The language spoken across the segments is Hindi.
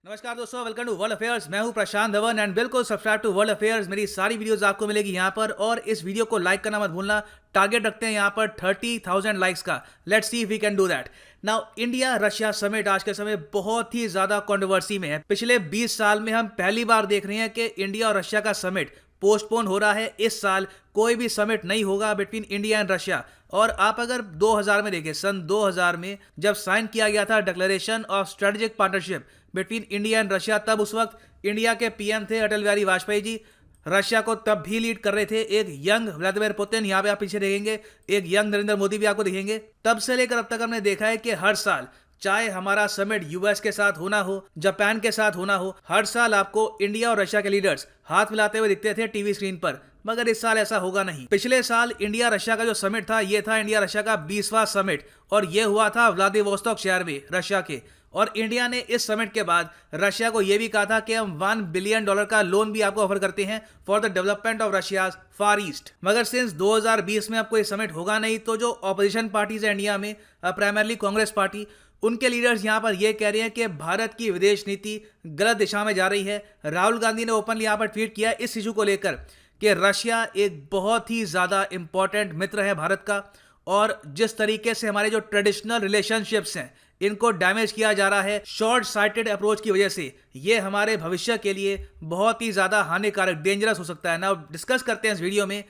नमस्कार दोस्तों, वेलकम टू वर्ल्ड अफेयर्स। मैं हूं प्रशांत धवन एंड बिल्कुल सब्सक्राइब टू वर्ल्ड अफेयर्स। मेरी सारी वीडियोस आपको मिलेगी यहां पर और इस वीडियो को लाइक करना मत भूलना। टारगेट रखते हैं यहां पर 30,000 लाइक्स का। Let's see if we can do that. Now India Russia summit आज के समय बहुत ही ज्यादा कंट्रोवर्सी में है। पिछले 20 साल में हम पहली बार देख रहे हैं कि इंडिया और रशिया का समिट पोस्टपोन हो रहा है। इस साल कोई भी समिट नहीं होगा बिटवीन इंडिया एंड रशिया। और आप अगर 2000 में देखें, सन 2000 में जब साइन किया गया था declaration of strategic partnership between India and Russia, तब उस वक्त इंडिया के पीएम थे अटल बिहारी वाजपेयी जी। रशिया को तब भी लीड कर रहे थे एक यंग व्लादिमीर पुतिन। यहाँ पे आप पीछे देखेंगे एक यंग नरेंद्र मोदी भी आपको दिखेंगे। तब से लेकर अब तक हमने देखा है कि हर साल, चाहे हमारा समिट यूएस के साथ होना हो, जापान के साथ होना हो, हर साल आपको इंडिया और रशिया के लीडर्स हाथ मिलाते हुए दिखते थे टीवी स्क्रीन पर। मगर इस साल ऐसा होगा नहीं। पिछले साल इंडिया रशिया का जो समिट था, ये था इंडिया रशिया का 20वां समिट और ये हुआ था व्लादिवोस्तोक शहर में रशिया के। और इंडिया ने इस समिट के बाद रशिया को यह भी कहा था कि हम $1 बिलियन का लोन भी आपको ऑफर करते हैं for the development of Russia far east. मगर सिंस 2020 में आपको ये समिट होगा नहीं, तो जो ऑपोजिशन पार्टीज है इंडिया में, प्राइमरली कांग्रेस पार्टी, उनके लीडर्स यहां पर यह कह रहे हैं कि भारत की विदेश नीति गलत दिशा में जा रही है। राहुल गांधी ने ओपनली यहां पर ट्वीट किया इस इशू को लेकर कि रशिया एक बहुत ही ज्यादा इंपॉर्टेंट मित्र है भारत का, और जिस तरीके से हमारे जो ट्रेडिशनल रिलेशनशिप्स हैं इनको डैमेज किया जा रहा है शॉर्ट साइटेड अप्रोच की वजह से, ये हमारे भविष्य के लिए बहुत ही ज्यादा हानिकारक, डेंजरस हो सकता है। ना डिस्कस करते हैं इस वीडियो में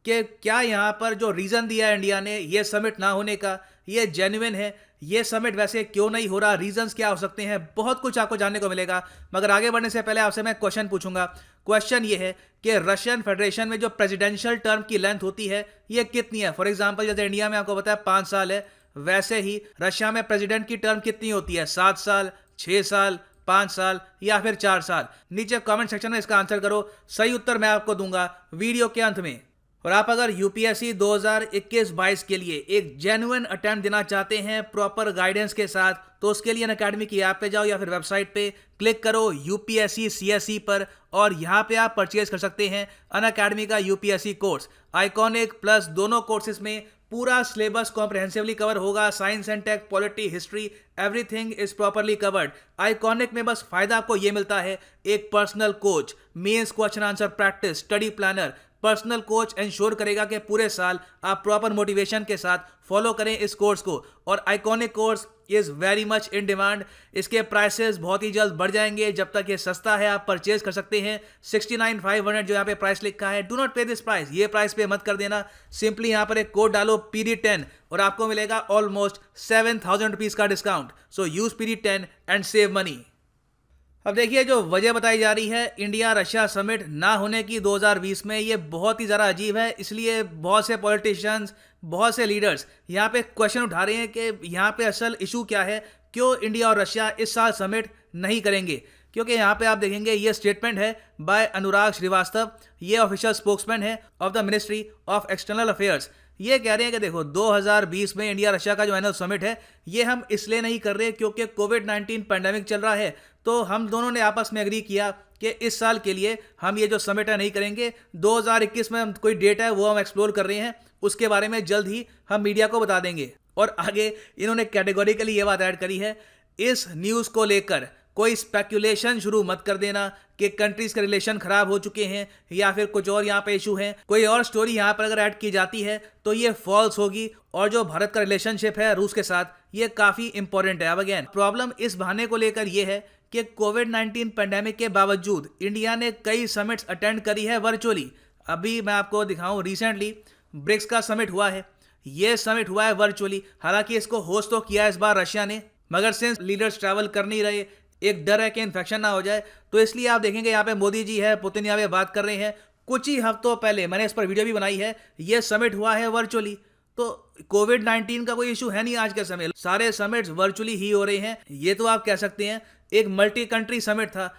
कि क्या यहाँ पर जो रीजन दिया है इंडिया ने ये समिट ना होने का, ये जेन्युइन है, ये समिट वैसे क्यों नहीं हो रहा, रीजंस क्या हो सकते हैं, बहुत कुछ आपको जानने को मिलेगा। मगर आगे बढ़ने से पहले आपसे मैं क्वेश्चन पूछूंगा। क्वेश्चन ये है कि रशियन फेडरेशन में जो प्रेसिडेंशियल टर्म की लेंथ होती है ये कितनी है। फॉर एग्जांपल, जैसे इंडिया में आपको पता है 5 साल है, वैसे ही रशिया में प्रेसिडेंट की टर्म कितनी होती है? 7 साल, 6 साल, 5 साल या फिर 4 साल? नीचे कमेंट सेक्शन में इसका आंसर करो। सही उत्तर मैं आपको दूंगा वीडियो के अंत में। और आप अगर यूपीएससी 2021-22 के लिए एक जेन्युइन अटेम्प्ट देना चाहते हैं प्रॉपर गाइडेंस के साथ, तो उसके लिए अनअकैडमी की ऐप पे जाओ या फिर वेबसाइट पे क्लिक करो यूपीएससी सीएसई पर, और यहाँ पे आप परचेज कर सकते हैं अनअकैडमी का यूपीएससी कोर्स। आइकॉनिक प्लस दोनों कोर्सेज में पूरा सिलेबस कॉम्प्रिहेंसिवली कवर होगा। Science and tech, polity, history, everything is properly covered. Iconic में बस फायदा आपको ये मिलता है, एक personal coach, mains question answer practice, study planner. Personal coach ensure करेगा कि पूरे साल आप प्रॉपर मोटिवेशन के साथ फॉलो करें इस कोर्स को। और iconic course is very much in demand. इसके प्राइसेस बहुत ही जल्द बढ़ जाएंगे। जब तक ये सस्ता है आप परचेज कर सकते हैं। 69,500 जो यहाँ पे प्राइस लिखा है, डू नॉट पे दिस प्राइस, ये प्राइस पे मत कर देना। सिंपली यहाँ पर एक कोड डालो PD10 और आपको मिलेगा ऑलमोस्ट 7,000 रुपीज का discount. So use PD10 and save money. अब देखिए, जो वजह बताई जा रही है इंडिया रशिया समिट ना होने की 2020 में, ये बहुत ही ज़्यादा अजीब है। इसलिए बहुत से पॉलिटिशियंस, बहुत से लीडर्स यहाँ पे क्वेश्चन उठा रहे हैं कि यहाँ पे असल इशू क्या है, क्यों इंडिया और रशिया इस साल समिट नहीं करेंगे। क्योंकि यहाँ पे आप देखेंगे ये स्टेटमेंट है बाय अनुराग श्रीवास्तव, ये ऑफिशियल स्पोक्समैन है of the ministry of external affairs. ये कह रहे हैं कि देखो, 2020 में इंडिया रशिया का जो एनुअल समिट है ये हम इसलिए नहीं कर रहे क्योंकि कोविड-19 पैंडेमिक चल रहा है। तो हम दोनों ने आपस में एग्री किया कि इस साल के लिए हम ये जो समिट है नहीं करेंगे। 2021 में हम कोई डेट है वो हम एक्सप्लोर कर रहे हैं, उसके बारे में जल्द ही हम मीडिया को बता देंगे। और आगे इन्होंने कैटेगोरिकली ये बात ऐड करी है, इस न्यूज़ को लेकर कोई स्पेकुलेशन शुरू मत कर देना कि कंट्रीज के रिलेशन खराब हो चुके हैं या फिर कुछ और यहाँ पे इशू है। कोई और स्टोरी यहाँ पर अगर ऐड की जाती है तो ये फॉल्स होगी। और जो भारत का रिलेशनशिप है रूस के साथ, ये काफी इंपॉर्टेंट है। अब अगेन प्रॉब्लम इस बहाने को लेकर ये है कि कोविड-19 पैंडेमिक के बावजूद इंडिया ने कई समिट्स अटेंड करी है वर्चुअली। अभी मैं आपको दिखाऊं, रिसेंटली ब्रिक्स का समिट हुआ है, ये समिट हुआ है वर्चुअली। हालांकि इसको होस्ट तो किया है इस बार रशिया ने, मगर सिंस लीडर्स ट्रैवल कर नहीं रहे, एक डर है कि इन्फेक्शन ना हो जाए, तो इसलिए आप देखेंगे यहाँ पे मोदी जी है, पुतिन यहाँ पे बात कर रहे हैं। कुछ ही हफ्तों पहले मैंने इस पर वीडियो भी बनाई है, ये समिट हुआ है वर्चुअली। तो कोविड-19 का कोई इशू है नहीं आज के समय, सारे समिट्स वर्चुअली ही हो रहे हैं। ये तो आप कह सकते हैं एक मल्टी कंट्री समिट था।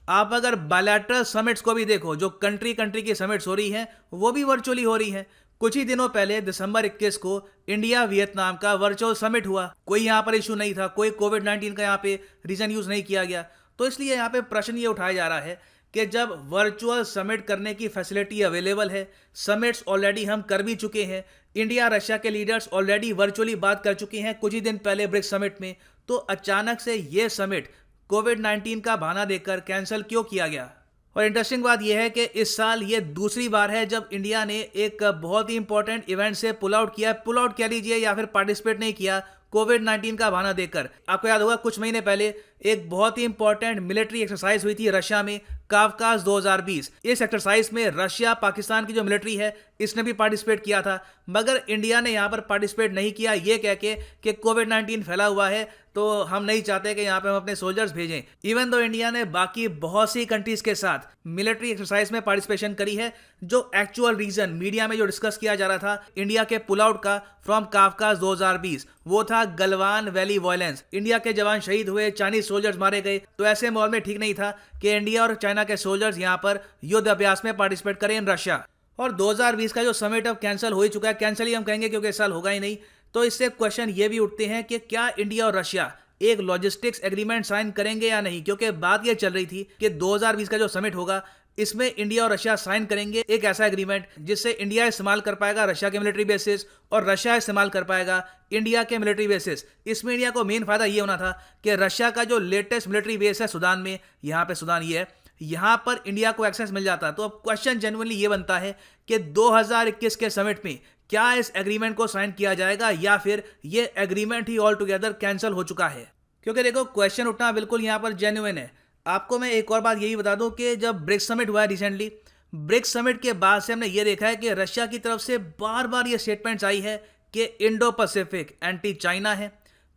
आप अगर बायलैटरल समिट्स को भी देखो, जो कंट्री की समिट्स हो रही हैं वो भी वर्चुअली हो रही हैं। कुछ ही दिनों पहले दिसंबर 21 को इंडिया वियतनाम का वर्चुअल समिट हुआ, कोई यहाँ पर इशू नहीं था, कोई कोविड-19 का यहाँ पे रीजन यूज नहीं किया गया। तो इसलिए यहाँ पे प्रश्न ये उठाया जा रहा है कि जब वर्चुअल समिट करने की फैसिलिटी अवेलेबल है, समिट्स ऑलरेडी हम कर भी चुके हैं, इंडिया रशिया के लीडर्स ऑलरेडी वर्चुअली बात कर चुके हैं कुछ ही दिन पहले ब्रिक्स समिट में, तो अचानक से ये समिट कोविड-19 का बहाना देकर कैंसिल क्यों किया गया? और इंटरेस्टिंग बात यह है कि इस साल ये दूसरी बार है जब इंडिया ने एक बहुत ही इंपॉर्टेंट इवेंट से पुल आउट किया, पुल आउट कह लीजिए या फिर पार्टिसिपेट नहीं किया कोविड-19 का बहाना देकर। आपको याद होगा कुछ महीने पहले एक बहुत ही इंपॉर्टेंट मिलिट्री एक्सरसाइज हुई थी रशिया में, कावकाज 2020। इस एक्सरसाइज में रशिया, पाकिस्तान की जो मिलिट्री है, इसने भी पार्टिसिपेट किया था, मगर इंडिया ने यहाँ पर पार्टिसिपेट नहीं किया, ये कह के कि कोविड-19 फैला हुआ है तो हम नहीं चाहते कि यहाँ पे हम अपने सोल्जर्स भेजें। इवन दो इंडिया ने बाकी बहुत सी कंट्रीज के साथ मिलिट्री एक्सरसाइज में पार्टिसिपेशन करी है, जो एक्चुअल रीजन मीडिया में जो डिस्कस किया जा रहा था इंडिया के पुल आउट का फ्रॉम कावकाज 2020, वो था गलवान वैली वायलेंस। इंडिया के जवान शहीद हुए, चाइनीज सोल्जर्स मारे गए, तो ऐसे माहौल में ठीक नहीं था कि इंडिया और चाइना के सोल्जर्स यहाँ पर युद्ध अभ्यास में पार्टिसिपेट करें इन रशिया। और 2020 का जो समिट अब कैंसिल हो ही चुका है, कैंसिल ही हम कहेंगे क्योंकि इस साल होगा ही नहीं। तो इससे क्वेश्चन ये भी उठते हैं कि क्या इंडिया और रशिया एक लॉजिस्टिक्स एग्रीमेंट साइन करेंगे या नहीं, क्योंकि बात यह चल रही थी कि 2020 का जो समिट होगा इसमें इंडिया और रशिया साइन करेंगे एक ऐसा एग्रीमेंट जिससे इंडिया इस्तेमाल कर पाएगा रशिया के मिलिट्री बेसिस और रशिया इस्तेमाल कर पाएगा इंडिया के मिलिट्री बेसिस। इसमें इंडिया को मेन फायदा ये होना था कि रशिया का जो लेटेस्ट मिलिट्री बेस है सूडान में, यहाँ पे सूडान ये है, यहाँ पर इंडिया को एक्सेस मिल जाता। तो अब क्वेश्चन जेन्युइनली ये बनता है कि 2021 के समिट में क्या इस एग्रीमेंट को साइन किया जाएगा या फिर ये एग्रीमेंट ही ऑल टुगेदर कैंसिल हो चुका है। क्योंकि देखो क्वेश्चन उठना बिल्कुल यहाँ पर जेन्युइन है। आपको मैं एक और बात यही बता दूं कि जब ब्रिक्स समिट हुआ है रिसेंटली, ब्रिक्स समिट के बाद से हमने ये देखा है कि रशिया की तरफ से बार बार ये स्टेटमेंट्स आई है कि इंडो पैसिफिक एंटी चाइना है,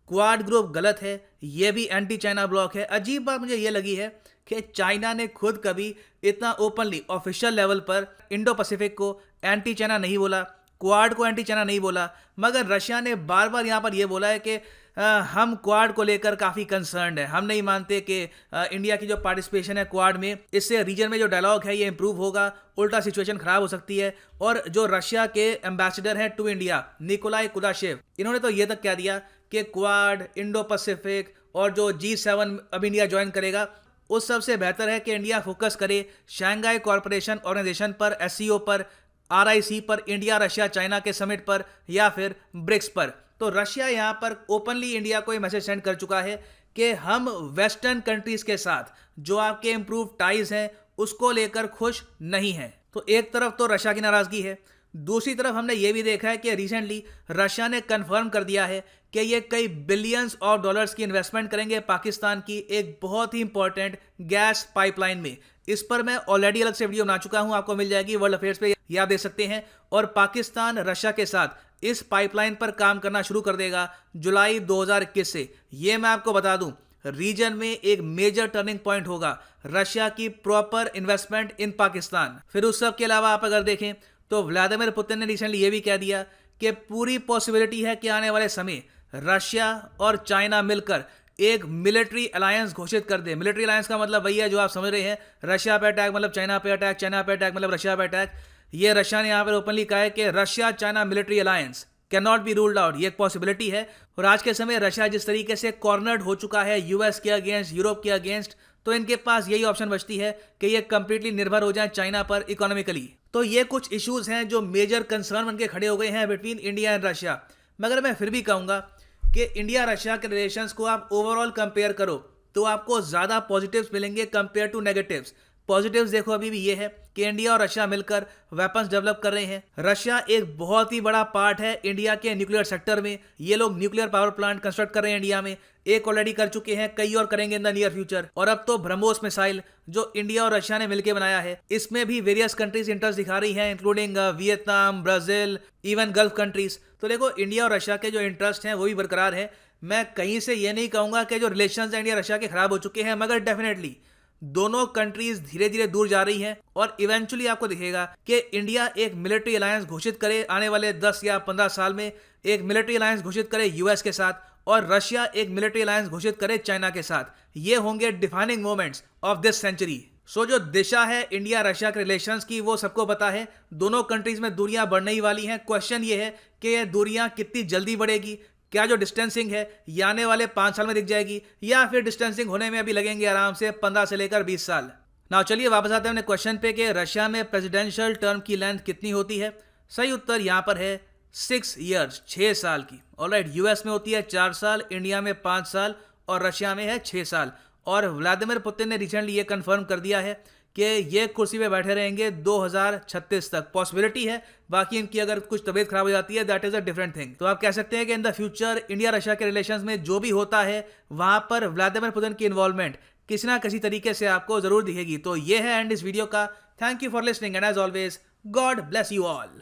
क्वाड ग्रुप गलत है, ये भी एंटी चाइना ब्लॉक है। अजीब बात मुझे ये लगी है कि चाइना ने खुद कभी इतना ओपनली ऑफिशियल लेवल पर इंडो पैसिफिक को एंटी चाइना नहीं बोला, क्वाड को एंटी चाइना नहीं बोला, मगर रशिया ने बार बार यहाँ पर यह बोला है कि हम क्वाड को लेकर काफ़ी कंसर्न्ड है, हम नहीं मानते कि इंडिया की जो पार्टिसिपेशन है क्वाड में, इससे रीजन में जो डायलॉग है ये इंप्रूव होगा, उल्टा सिचुएशन खराब हो सकती है। और जो रशिया के एम्बेसडर हैं टू इंडिया, निकोलाई कुदाशेव, इन्होंने तो ये तक कह दिया कि क्वाड, इंडो पैसिफिक और जो G7 अब इंडिया ज्वाइन करेगा, उस सबसे बेहतर है कि इंडिया फोकस करे शंघाई कॉरपोरेशन ऑर्गेनाइजेशन पर, SCO पर, RIC पर, इंडिया रशिया चाइना के समिट पर या फिर ब्रिक्स पर। तो रशिया यहाँ पर ओपनली इंडिया को ये मैसेज सेंड कर चुका है कि हम वेस्टर्न कंट्रीज के साथ जो आपके इंप्रूव टाइज हैं उसको लेकर खुश नहीं हैं। तो एक तरफ तो रशिया की नाराजगी है, दूसरी तरफ हमने ये भी देखा है कि रिसेंटली रशिया ने कंफर्म कर दिया है कि ये कई बिलियंस ऑफ डॉलर्स की इन्वेस्टमेंट करेंगे पाकिस्तान की एक बहुत ही इंपॉर्टेंट गैस पाइपलाइन में। इस पर मैं ऑलरेडी अलग से वीडियो बना चुका हूं, आपको मिल जाएगी वर्ल्ड अफेयर्स पे, ये आप देख सकते हैं। और पाकिस्तान रशिया के साथ इस पाइपलाइन पर काम करना शुरू कर देगा जुलाई 2021 से। ये मैं आपको बता दूं, रीजन में एक मेजर टर्निंग पॉइंट होगा रशिया की प्रॉपर इन्वेस्टमेंट इन पाकिस्तान। फिर उस सब के अलावा आप अगर देखें तो व्लादिमीर पुतिन ने रिसेंटली ये भी कह दिया कि पूरी पॉसिबिलिटी है कि आने वाले समय रशिया और चाइना मिलकर एक मिलिट्री अलायंस घोषित कर दे। मिलिट्री अलायंस का मतलब वही है जो आप समझ रहे हैं, रशिया पे अटैक मतलब चाइना पे अटैक, चाइना पे अटैक मतलब रशिया पे अटैक। ये रशिया ने यहाँ पर ओपनली कहा है कि Russia China military alliance can not be ruled out, ये एक पॉसिबिलिटी है। और आज के समय रशिया जिस तरीके से कॉर्नर्ड हो चुका है यूएस के अगेंस्ट, यूरोप के अगेंस्ट, तो इनके पास यही ऑप्शन बचती है कि ये कंप्लीटली निर्भर हो जाए चाइना पर इकोनॉमिकली। तो ये कुछ इश्यूज हैं जो मेजर कंसर्न बन के खड़े हो गए हैं बिटवीन इंडिया एंड रशिया। मगर मैं फिर भी कहूँगा कि इंडिया रशिया के रिलेशंस को आप ओवरऑल कंपेयर करो तो आपको ज़्यादा पॉजिटिव्स मिलेंगे कंपेयर टू नेगेटिव्स। पॉजिटिव्स देखो अभी भी ये है कि इंडिया और रशिया मिलकर वेपन्स डेवलप कर रहे हैं। रशिया एक बहुत ही बड़ा पार्ट है इंडिया के न्यूक्लियर सेक्टर में। ये लोग न्यूक्लियर पावर प्लांट कंस्ट्रक्ट कर रहे हैं इंडिया में, एक ऑलरेडी कर चुके हैं, कई और करेंगे इन द नियर फ्यूचर। और अब तो ब्रह्मोस मिसाइल जो इंडिया और रशिया ने मिलकर बनाया है, इसमें भी वेरियस कंट्रीज इंटरेस्ट दिखा रही हैं, including Vietnam, Brazil, even gulf countries. तो देखो इंडिया और रशिया के जो इंटरेस्ट हैं वो भी बरकरार है। मैं कहीं से ये नहीं कहूंगा कि जो रिलेशंस इंडिया रशिया के खराब हो चुके हैं, मगर डेफिनेटली दोनों कंट्रीज धीरे धीरे दूर जा रही हैं और इवेंचुअली आपको दिखेगा कि इंडिया एक मिलिट्री अलायंस घोषित करे आने वाले 10 या 15 साल में, एक मिलिट्री अलायंस घोषित करे यूएस के साथ और रशिया एक मिलिट्री अलायंस घोषित करे चाइना के साथ। ये होंगे defining moments of this century. So जो दिशा है इंडिया रशिया के रिलेशंस की वो सबको पता है। दोनों कंट्रीज में दूरियां बढ़ने ही वाली हैं। क्वेश्चन ये है कि ये दूरियां कितनी जल्दी बढ़ेगी, क्या जो डिस्टेंसिंग है ये आने वाले 5 साल में दिख जाएगी या फिर डिस्टेंसिंग होने में अभी लगेंगे आराम से 15 से लेकर 20 साल। नाउ चलिए वापस आते हैं अपने क्वेश्चन पे कि रशिया में प्रेसिडेंशियल टर्म की लेंथ कितनी होती है। सही उत्तर यहाँ पर है 6 ईयर्स, 6 साल की। ऑलराइट, यूएस में होती है 4 साल, इंडिया में 5 साल और रशिया में है 6 साल। और व्लादिमीर पुतिन ने रिसेंटली ये कंफर्म कर दिया है कि ये कुर्सी पे बैठे रहेंगे 2036 तक। पॉसिबिलिटी है, बाकी इनकी अगर कुछ तबीयत खराब हो जाती है that is a different thing. तो आप कह सकते हैं कि in the future India Russia के रिलेशंस में जो भी होता है वहां पर व्लादिमीर पुतिन की इन्वॉल्वमेंट किसी ना किसी तरीके से आपको जरूर दिखेगी। तो ये है एंड इस वीडियो का। Thank you for listening and as always God bless you all.